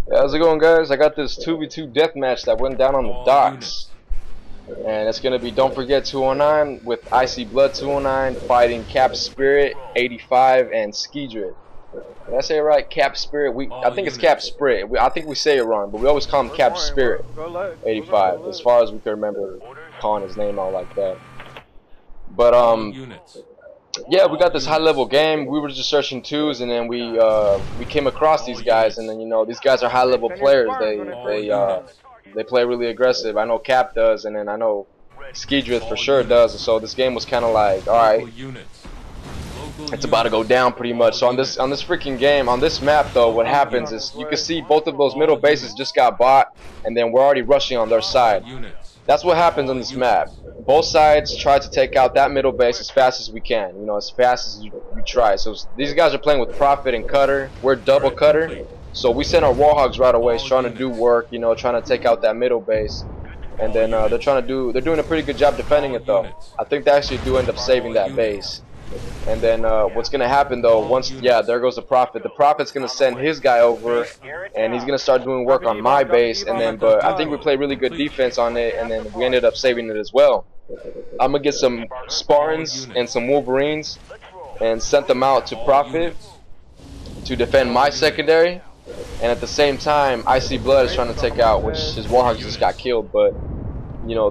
Yeah, how's it going, guys? I got this 2v2 deathmatch that went down on the docks. And it's going to be Don't Forget 209 with Icy Blood 209 fighting Cap Spirit 85 and Skedrith. Did I say it right? Cap Spirit? I think it's Cap Spirit. I think we say it wrong, but we always call him Cap Spirit 85 as far as we can remember calling his name out like that. But, yeah, we got this high-level game. We were just searching twos, and then we came across these guys, and then these guys are high-level players. They play really aggressive. I know Cap does, and then I know Skedrith for sure does. So this game was kind of like, all right, it's about to go down pretty much. So on this freaking game, on this map though, what happens is you can see both of those middle bases just got bought, and then we're already rushing on their side. That's what happens on this map. Both sides try to take out that middle base as fast as we can, as fast as you try. So these guys are playing with Prophet and Cutter. We're double Cutter. So we sent our Warhogs right away, trying to do work, trying to take out that middle base. And then they're doing a pretty good job defending it though. I think they actually do end up saving that base. And then what's gonna happen though, there goes the Prophet. The Prophet's gonna send his guy over, and he's gonna start doing work on my base. And then, but I think we played really good defense on it, and then we ended up saving it as well. I'm gonna get some Spartans and some Wolverines, and sent them out to Prophet to defend my secondary. And at the same time, Icy Blood is trying to take out, which his Warhogs just got killed, but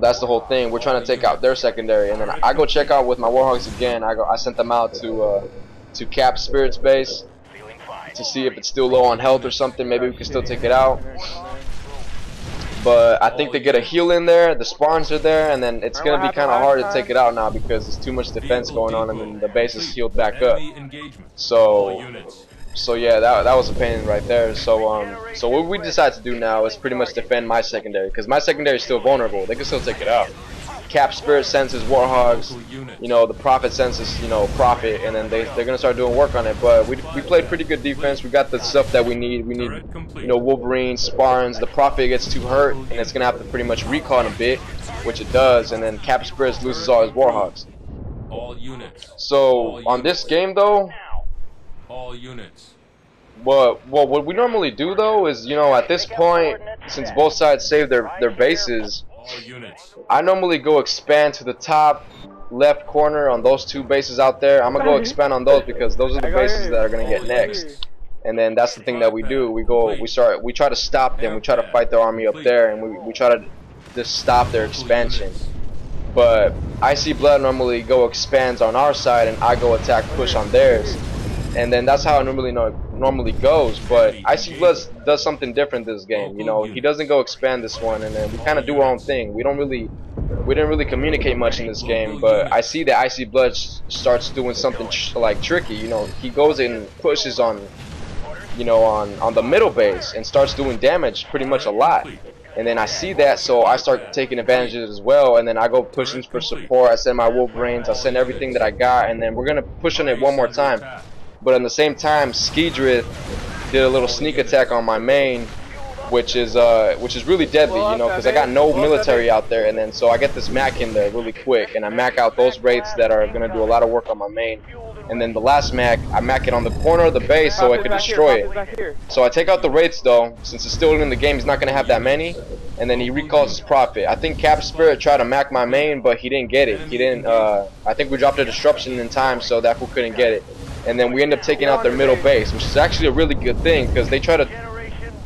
that's the whole thing. We're trying to take out their secondary, and then I go check out with my Warhogs again. I sent them out to Cap Spirit's base to see if it's still low on health or something. Maybe we can still take it out. But I think they get a heal in there. The spawns are there, and then it's gonna be kind of hard to take it out now because there's too much defense going on, and then the base is healed back up. So yeah, that was a pain right there. So what we decide to do now is pretty much defend my secondary, because my secondary is still vulnerable. They can still take it out. Cap Spirit sends his Warhogs, the Prophet sends his Prophet, and then they're gonna start doing work on it. But we played pretty good defense. We got the stuff that we need. We need Wolverine, Spartans. The Prophet gets too hurt, and it's gonna have to pretty much recall in a bit, which it does. And then Cap Spirit loses all his Warhogs. So on this game though, well, what we normally do though is, at this point, since both sides save their bases, I normally go expand to the top left corner on those two bases out there. I'm gonna go expand on those because those are the bases that are gonna get next. And then that's the thing that we do. We try to stop them. We try to fight their army up there, and we try to just stop their expansion. But Icy Blood normally go expands on our side, and I go attack push on theirs. And then that's how it normally goes. But Icy Blood does something different this game. He doesn't go expand this one, and then we kind of do our own thing. We didn't really communicate much in this game. But I see that Icy Blood starts doing something tricky. He goes and pushes on the middle base and starts doing damage pretty much a lot. And then I see that, so I start taking advantage of it as well. And then I go pushing for support. I send my Wolverines. I send everything that I got, and then we're gonna push on it one more time. But at the same time, Skedrith did a little sneak attack on my main, which is really deadly, because I got no military out there, and then so I get this Mac in there really quick, and I Mac out those wraiths that are gonna do a lot of work on my main, and then the last Mac, I Mac it on the corner of the base so I could destroy it. So I take out the wraiths though, since it's still in the game, he's not gonna have that many, and then he recalls his Prophet. I think Cap Spirit tried to Mac my main, but he didn't get it. He didn't. I think we dropped a disruption in time, so that fool couldn't get it. And then we end up taking out their middle base, which is actually a really good thing, because they try to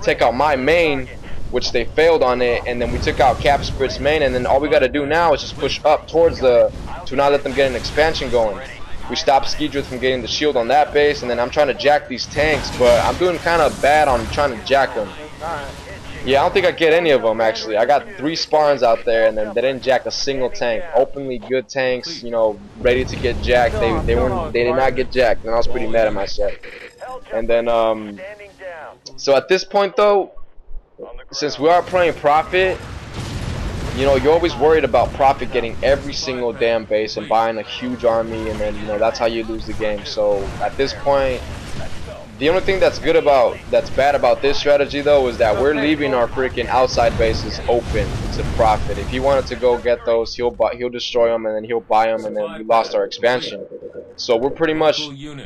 take out my main, which they failed on it, and then we took out Cap Spirit's main, and then all we got to do now is just push up towards to not let them get an expansion going. We stopped Skedrith from getting the shield on that base, and then I'm trying to jack these tanks, but I'm doing kind of bad on trying to jack them. Yeah, I don't think I get any of them actually. I got 3 Spartans out there, and then they didn't jack a single tank. Openly good tanks, ready to get jacked. They did not get jacked, and I was pretty mad at myself. And then so at this point though, since we are playing Prophet, you're always worried about Prophet getting every single damn base and buying a huge army, and then that's how you lose the game. So at this point, the only thing that's bad about this strategy though is that we're leaving our freaking outside bases open to Prophet. If he wanted to go get those, he'll destroy them, and then he'll buy them, and then we lost our expansion. So we're pretty much,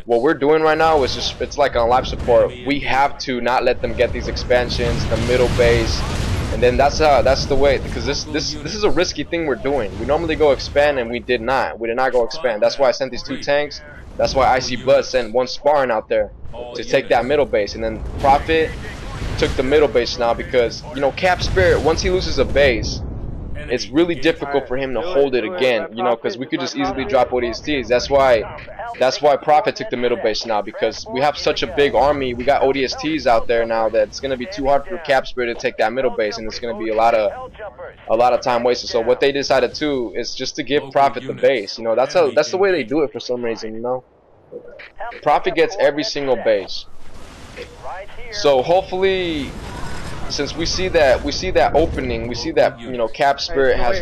what we're doing right now is just, it's like on life support. We have to not let them get these expansions, the middle base, and then that's the way, because this is a risky thing we're doing. We normally go expand, and we did not go expand. That's why I sent these 2 tanks. That's why Icy Blood sent 1 Sparring out there to take that middle base, and then Prophet took the middle base now, because you know Cap Spirit, once he loses a base, it's really difficult for him to hold it again, you know, because we could just easily drop ODSTs. That's why Prophet took the middle base now, because we have such a big army. We got ODSTs out there now that it's gonna be too hard for Cap Spirit to take that middle base, and it's gonna be a lot of time wasted. So what they decided to is just to give Prophet the base. You know, that's the way they do it for some reason. You know, Prophet gets every single base. So hopefully, since we see that opening, we see that, you know, Cap Spirit has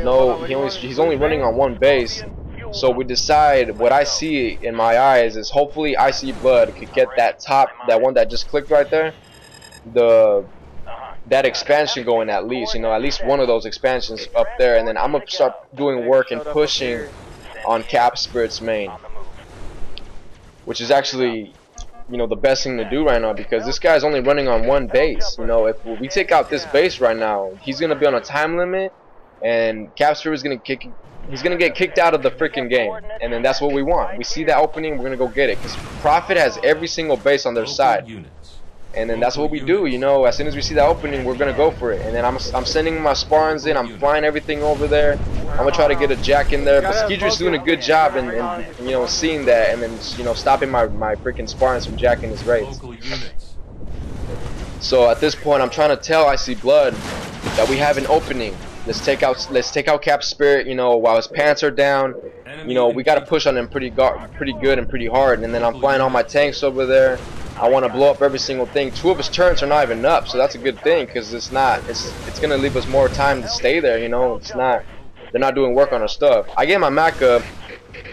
he's only running on 1 base. So we decide, what I see in my eyes is hopefully Icy Blood could get that one that just clicked right there, that expansion going at least, you know, at least one of those expansions up there, and then I'm gonna start doing work and pushing on Cap Spirit's main, which is actually, you know, the best thing to do right now, because this guy's only running on 1 base. You know, if we take out this base right now, he's gonna be on a time limit, and Cap Spirit is gonna get kicked out of the freaking game, and then that's what we want. We see that opening, we're gonna go get it, because Prophet has every single base on their side, and then that's what we do. You know, as soon as we see that opening, we're gonna go for it, and then I'm sending my Sparrings in, I'm flying everything over there. I'm gonna try to get a Jack in there, but Skedrith's doing a good job in you know, seeing that, and then, you know, stopping my freaking Sparrings from jacking his raids. So at this point, I'm trying to tell Icy Blood that we have an opening. Let's take out Cap Spirit, you know, while his pants are down. You know, we got to push on him pretty good and pretty hard. And then I'm flying all my tanks over there. I want to blow up every single thing. 2 of his turns are not even up, so that's a good thing, because it's gonna leave us more time to stay there. You know, they're not doing work on our stuff. I get my Mac up,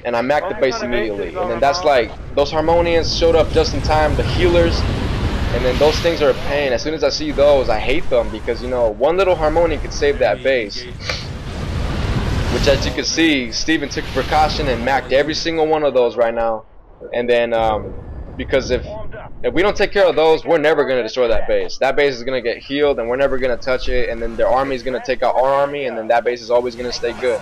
and I Mac the base immediately, and then that's like, those Harmonians showed up just in time, the healers. And then those things are a pain. As soon as I see those, I hate them, because, you know, 1 little Harmonian could save that base. Which, as you can see, Steven took precaution and macked every single one of those right now. And then, because if we don't take care of those, we're never going to destroy that base. That base is going to get healed, and we're never going to touch it. And then their army is going to take out our army, and then that base is always going to stay good.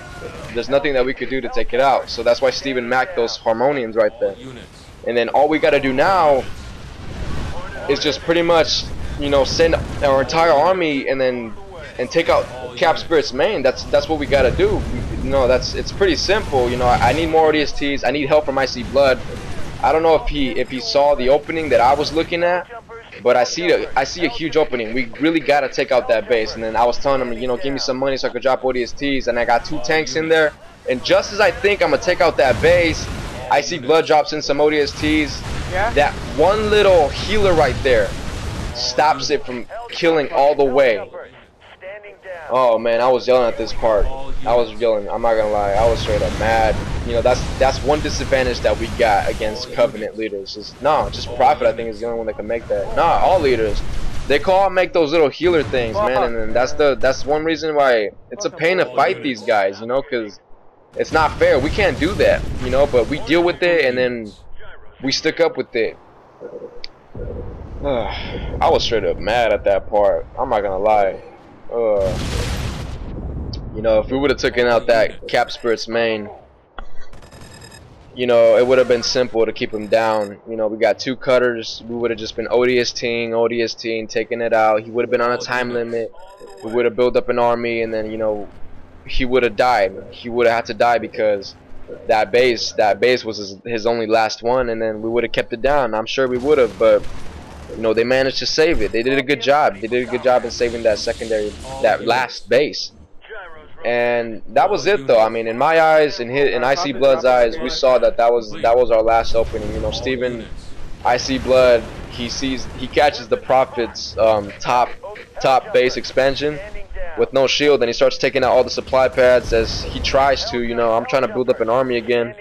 There's nothing that we could do to take it out. So that's why Steven macked those Harmonians right there. And then all we got to do now is just pretty much, you know, send our entire army and take out Cap Spirit's main. That's what we gotta do. You know, it's pretty simple. You know, I need more ODSTs. I need help from Icy Blood. I don't know if he saw the opening that I was looking at, but I see a huge opening. We really gotta take out that base. And then I was telling him, you know, give me some money so I could drop ODSTs. And I got 2 tanks in there. And just as I think I'm gonna take out that base, Icy Blood drops in some ODSTs. Yeah? That 1 little healer right there stops it from killing all the way. Oh man, I was yelling at this part. I was yelling, I'm not gonna lie, I was straight up mad. You know, that's one disadvantage that we got against Covenant leaders. Just Prophet, I think, is the only one that can make that. Nah, all leaders. They make those little healer things, man, and then that's one reason why it's a pain to fight these guys, you know, because it's not fair. We can't do that, you know, but we deal with it, and then we stick up with it. I was straight up mad at that part. I'm not gonna lie. You know, if we would have taken out that Cap Spirit's main, you know, it would have been simple to keep him down. You know, we got 2 cutters. We would have just been ODSTing, taking it out. He would have been on a time limit. We would have built up an army, and then, you know, he would have died. He would have had to die, because that base was his only last one, and then we would have kept it down. I'm sure we would have, but you know, they managed to save it. They did a good job. They did a good job in saving that that last base. And that was it, though. I mean, in my eyes, in Icy Blood's eyes, we saw that was our last opening. You know, Steven, Icy Blood, he catches the Prophet's top base expansion with no shield, and he starts taking out all the supply pads as he tries to. You know, I'm trying to build up an army again,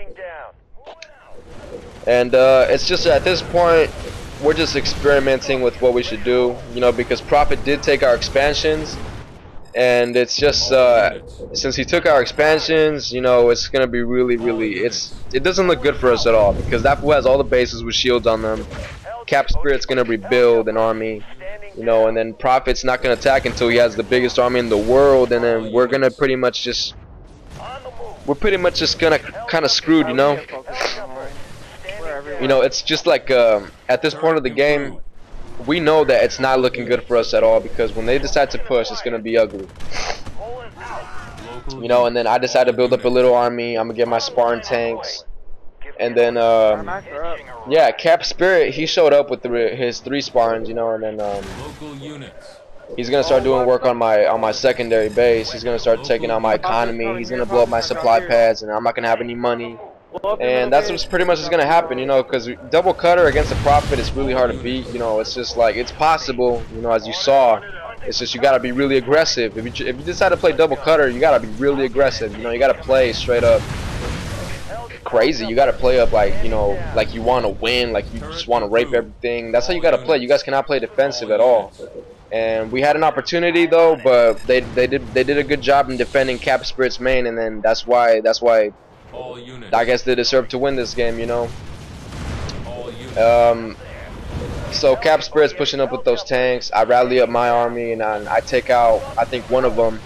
and it's just at this point we're just experimenting with what we should do. You know, because Prophet did take our expansions, and it's just since he took our expansions, you know, it's gonna be really, it doesn't look good for us at all because that fool has all the bases with shields on them. Cap Spirit's gonna rebuild an army, you know, and then Prophet's not gonna attack until he has the biggest army in the world, and then we're pretty much just gonna kind of screwed, you know. You know, it's just like at this point of the game, we know that it's not looking good for us at all because when they decide to push, it's gonna be ugly. You know, and then I decided to build up a little army. I'm gonna get my Spartan tanks, and then yeah, Cap Spirit, he showed up with his 3 Spartans, you know, and then he's gonna start doing work on my secondary base. He's gonna start taking out my economy. He's gonna blow up my supply pads, and I'm not gonna have any money. And that's what's pretty much is gonna happen, you know, because double cutter against a Prophet is really hard to beat. You know, it's just like it's possible, you know, as you saw. It's just you gotta be really aggressive. If you decide to play double cutter, you gotta be really aggressive. You know, you gotta play straight up crazy. You gotta play up like, you know, like you want to win, like you just want to rape everything. That's how you gotta play. You guys cannot play defensive at all. And we had an opportunity though, but they did a good job in defending Cap Spirit's main, and then that's why I guess they deserve to win this game, you know. So Cap Spirit's pushing up with those tanks. I rally up my army, and I take out, I think, one of them,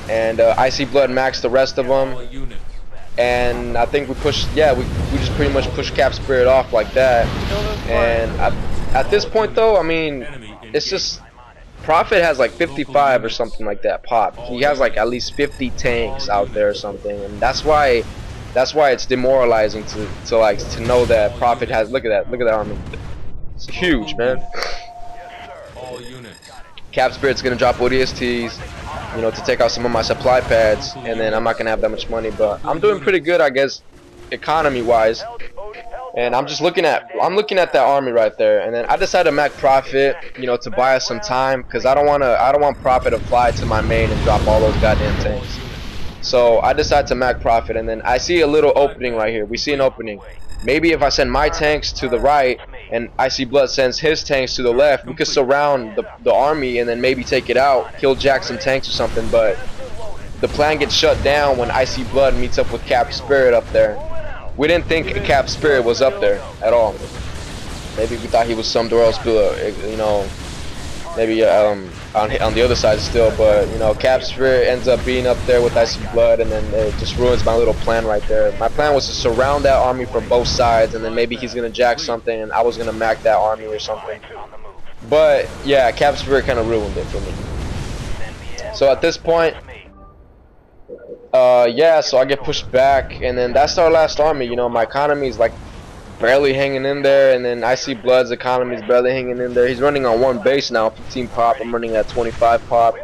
and Icy Blood maxed the rest of them. And I think we pushed, yeah, we just pretty much pushed Cap Spirit off like that. And at this point though, I mean, it's just Prophet has like 55 or something like that pop. He has like at least 50 tanks out there or something, and that's why it's demoralizing to know that Prophet has, look at that army. It's huge, man. Cap Spirit's gonna drop ODSTs, you know, to take out some of my supply pads, and then I'm not gonna have that much money, but I'm doing pretty good, I guess, economy wise. And I'm looking at that army right there, and then I decided to Mac Prophet, you know, to buy us some time, because I don't want Prophet to fly to my main and drop all those goddamn tanks. So I decided to Mac Prophet, and then I see a little opening right here. We see an opening. Maybe if I send my tanks to the right and Icy Blood sends his tanks to the left, we could surround the army and then maybe take it out, kill Jackson tanks or something. But the plan gets shut down when Icy Blood meets up with Cap Spirit up there. We didn't think Cap Spirit was up there at all. Maybe we thought he was somewhere else, you know, maybe on the other side still. But you know, Cap Spirit ends up being up there with Icy Blood, and then it just ruins my little plan right there. My plan was to surround that army from both sides, and then maybe he's gonna jack something, and I was gonna Mac that army or something. But yeah, Cap Spirit kind of ruined it for me. So at this point, yeah, so I get pushed back, and then that's our last army. You know, my economy is like barely hanging in there, and then Icy Blood's economy is barely hanging in there. He's running on 1 base now, 15 pop. I'm running at 25 pop.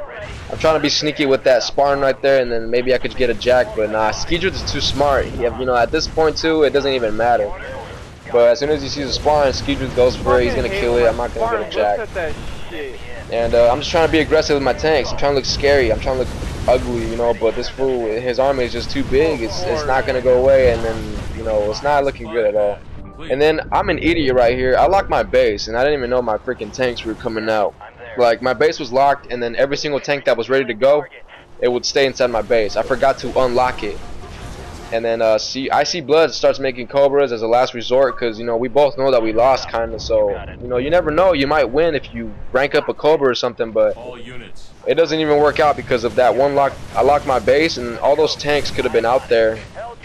I'm trying to be sneaky with that Spartan right there, and then maybe I could get a jack, but nah, Skedrith is too smart. You know, at this point too, it doesn't even matter. But as soon as he sees a Spartan, Skedrith goes for it. He's gonna kill it. I'm not gonna get a jack. And I'm just trying to be aggressive with my tanks. I'm trying to look scary. I'm trying to look ugly, you know. But this fool, his army is just too big. It's not gonna go away, and then, you know, it's not looking good at all. And then I'm an idiot right here. I locked my base, and I didn't even know my freaking tanks were coming out. Like, my base was locked, and then every single tank that was ready to go, it would stay inside my base. I forgot to unlock it. And then Icy Blood starts making Cobras as a last resort, because, you know, we both know that we lost, kind of. So, you know, you never know. You might win if you rank up a Cobra or something, but it doesn't even work out because of that one lock. I locked my base, and all those tanks could have been out there.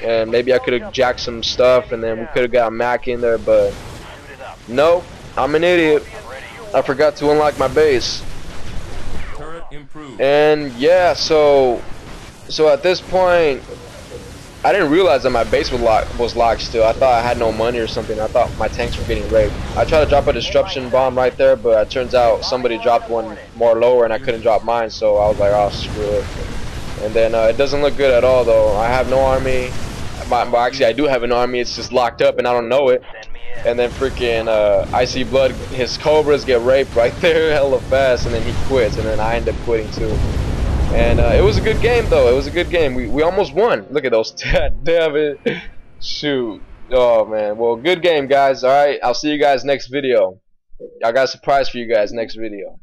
And maybe I could have jacked some stuff, and then we could have got a Mac in there, but nope, I'm an idiot. I forgot to unlock my base. And yeah, so at this point, I didn't realize that my base was locked still. I thought I had no money or something. I thought my tanks were getting raped. I tried to drop a disruption bomb right there, but it turns out somebody dropped one more lower, and I couldn't drop mine, so I was like, oh, screw it. And then it doesn't look good at all, though. I have no army. Well, actually, I do have an army. It's just locked up, and I don't know it. And then freaking Icy Blood, his Cobras get raped right there hella fast, and then he quits, and then I end up quitting too. And it was a good game, though. It was a good game. We almost won. Look at those. Damn it. Shoot. Oh, man. Well, good game, guys. All right. I'll see you guys next video. I got a surprise for you guys next video.